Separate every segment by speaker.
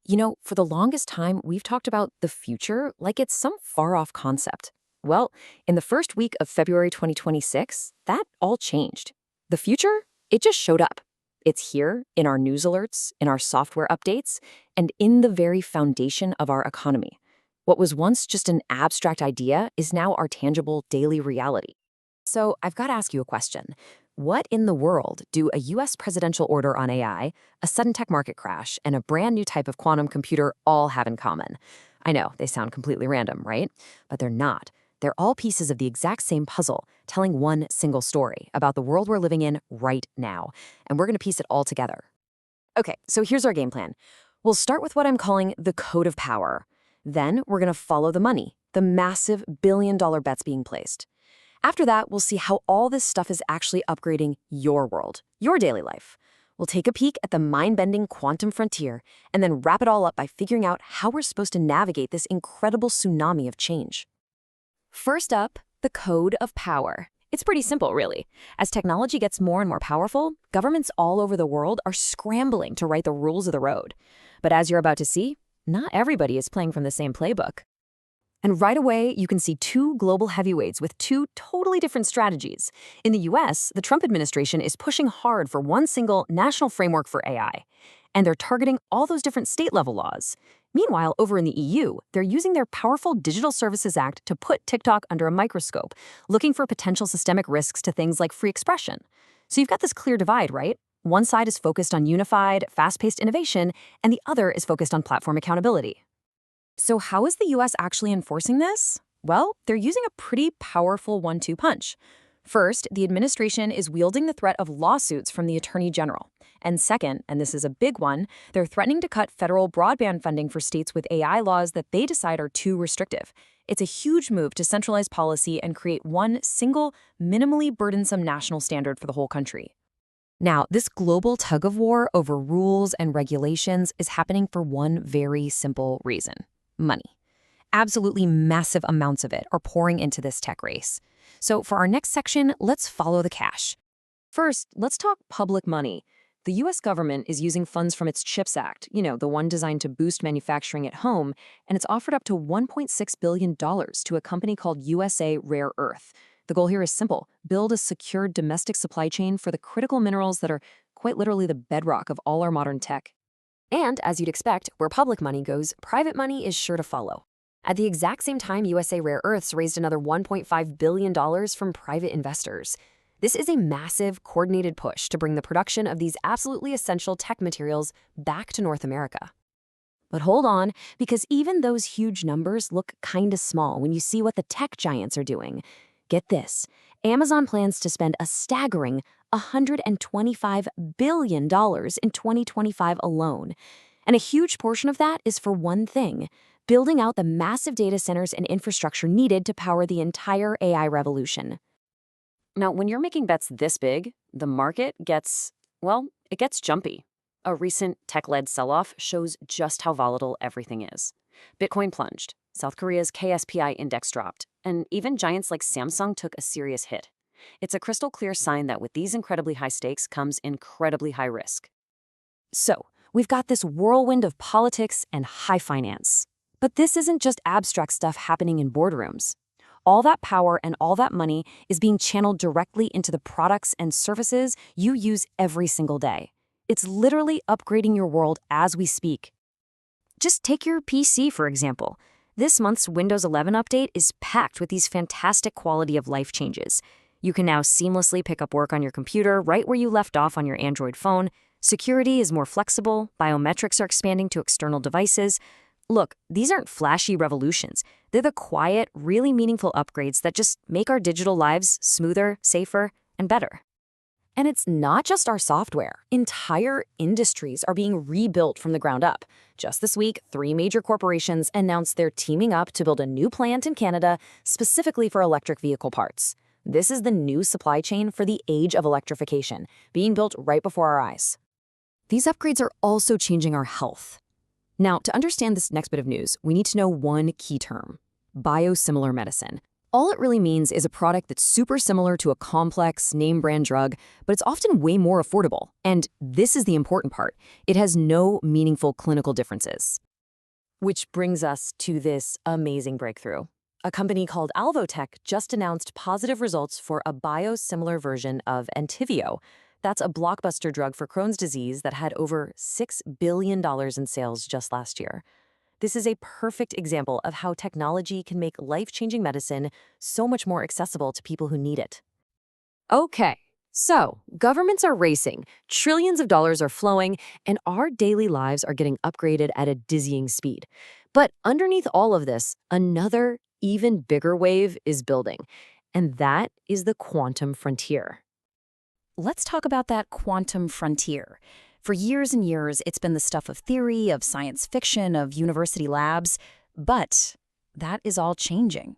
Speaker 1: For the longest time, we've talked about the future like it's some far-off concept. Well, in the first week of February 2026, that all changed. The future, it just showed up. It's here in our news alerts, in our software updates, and in the very foundation of our economy. What was once just an abstract idea is now our tangible daily reality. So I've got to ask you a question. What in the world do a US presidential order on AI, a sudden tech market crash, and a brand new type of quantum computer all have in common? I know, they sound completely random, right? But they're not. They're all pieces of the exact same puzzle, telling one single story about the world we're living in right now. And we're going to piece it all together. Okay, so here's our game plan. We'll start with what I'm calling the code of power. Then we're going to follow the money, the massive billion-dollar bets being placed. After that, we'll see how all this stuff is actually upgrading your world, your daily life. We'll take a peek at the mind-bending quantum frontier and then wrap it all up by figuring out how we're supposed to navigate this incredible tsunami of change. First up, the code of power. It's pretty simple, really. As technology gets more and more powerful, governments all over the world are scrambling to write the rules of the road. But as you're about to see, not everybody is playing from the same playbook. And right away, you can see two global heavyweights with two totally different strategies. In the US, the Trump administration is pushing hard for one single national framework for AI, and they're targeting all those different state-level laws. Meanwhile, over in the EU, they're using their powerful Digital Services Act to put TikTok under a microscope, looking for potential systemic risks to things like free expression. So you've got this clear divide, right? One side is focused on unified, fast-paced innovation, and the other is focused on platform accountability. So how is the US actually enforcing this? Well, they're using a pretty powerful one-two punch. First, the administration is wielding the threat of lawsuits from the Attorney General. And second, and this is a big one, they're threatening to cut federal broadband funding for states with AI laws that they decide are too restrictive. It's a huge move to centralize policy and create one single, minimally burdensome national standard for the whole country. Now, this global tug-of-war over rules and regulations is happening for one very simple reason: money. Absolutely massive amounts of it are pouring into this tech race. So for our next section, let's follow the cash. First, let's talk public money. The US government is using funds from its CHIPS Act, the one designed to boost manufacturing at home, and it's offered up to $1.6 billion to a company called USA Rare Earth. The goal here is simple: build a secure domestic supply chain for the critical minerals that are quite literally the bedrock of all our modern tech. And as you'd expect, where public money goes, private money is sure to follow. At the exact same time, USA Rare Earths raised another $1.5 billion from private investors. This is a massive, coordinated push to bring the production of these absolutely essential tech materials back to North America. But hold on, because even those huge numbers look kinda small when you see what the tech giants are doing. Get this, Amazon plans to spend a staggering $125 billion in 2025 alone. And a huge portion of that is for one thing: building out the massive data centers and infrastructure needed to power the entire AI revolution. Now, when you're making bets this big, the market gets jumpy. A recent tech-led sell-off shows just how volatile everything is. Bitcoin plunged, South Korea's KSPI index dropped, and even giants like Samsung took a serious hit. It's a crystal clear sign that with these incredibly high stakes comes incredibly high risk. So, we've got this whirlwind of politics and high finance. But this isn't just abstract stuff happening in boardrooms. All that power and all that money is being channeled directly into the products and services you use every single day. It's literally upgrading your world as we speak. Just take your PC, for example. This month's Windows 11 update is packed with these fantastic quality of life changes. You can now seamlessly pick up work on your computer right where you left off on your Android phone. Security is more flexible, biometrics are expanding to external devices. Look, these aren't flashy revolutions. They're the quiet, really meaningful upgrades that just make our digital lives smoother, safer, and better. And it's not just our software. Entire industries are being rebuilt from the ground up. Just this week, 3 major corporations announced they're teaming up to build a new plant in Canada specifically for electric vehicle parts. This is the new supply chain for the age of electrification, being built right before our eyes. These upgrades are also changing our health. Now, to understand this next bit of news, we need to know one key term: biosimilar medicine, All it really means is a product that's super similar to a complex, name-brand drug, but it's often way more affordable. And this is the important part. It has no meaningful clinical differences. Which brings us to this amazing breakthrough. A company called Alvotech just announced positive results for a biosimilar version of Entyvio. That's a blockbuster drug for Crohn's disease that had over $6 billion in sales just last year. This is a perfect example of how technology can make life-changing medicine so much more accessible to people who need it. Okay, so governments are racing, trillions of dollars are flowing, and our daily lives are getting upgraded at a dizzying speed. But underneath all of this, another, even bigger wave is building, and that is the quantum frontier.
Speaker 2: Let's talk about that quantum frontier. For years and years, it's been the stuff of theory, of science fiction, of university labs, but that is all changing.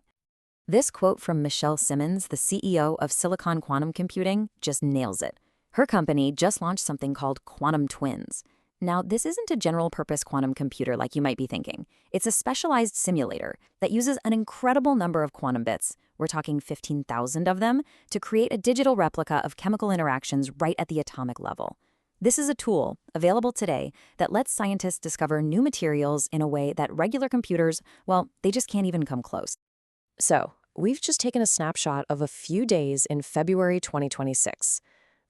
Speaker 1: This quote from Michelle Simmons, the CEO of Silicon Quantum Computing, just nails it. Her company just launched something called Quantum Twins. Now, this isn't a general-purpose quantum computer like you might be thinking. It's a specialized simulator that uses an incredible number of quantum bits, we're talking 15,000 of them, to create a digital replica of chemical interactions right at the atomic level. This is a tool, available today, that lets scientists discover new materials in a way that regular computers, well, they just can't even come close. So, we've just taken a snapshot of a few days in February 2026.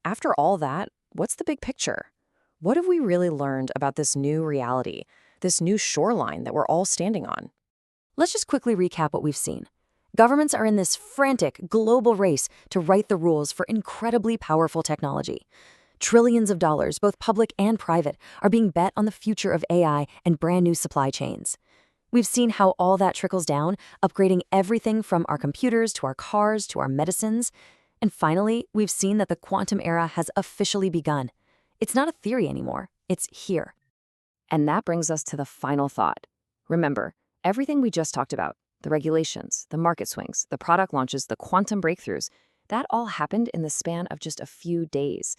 Speaker 1: After all that, what's the big picture? What have we really learned about this new reality, this new shoreline that we're all standing on? Let's just quickly recap what we've seen. Governments are in this frantic, global race to write the rules for incredibly powerful technology. Trillions of dollars, both public and private, are being bet on the future of AI and brand new supply chains. We've seen how all that trickles down, upgrading everything from our computers to our cars to our medicines. And finally, we've seen that the quantum era has officially begun. It's not a theory anymore, it's here. And that brings us to the final thought. Remember, everything we just talked about, the regulations, the market swings, the product launches, the quantum breakthroughs, that all happened in the span of just a few days.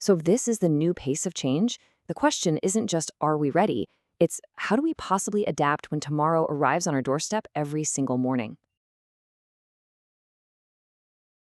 Speaker 1: So if this is the new pace of change, the question isn't just, are we ready? It's, how do we possibly adapt when tomorrow arrives on our doorstep every single morning?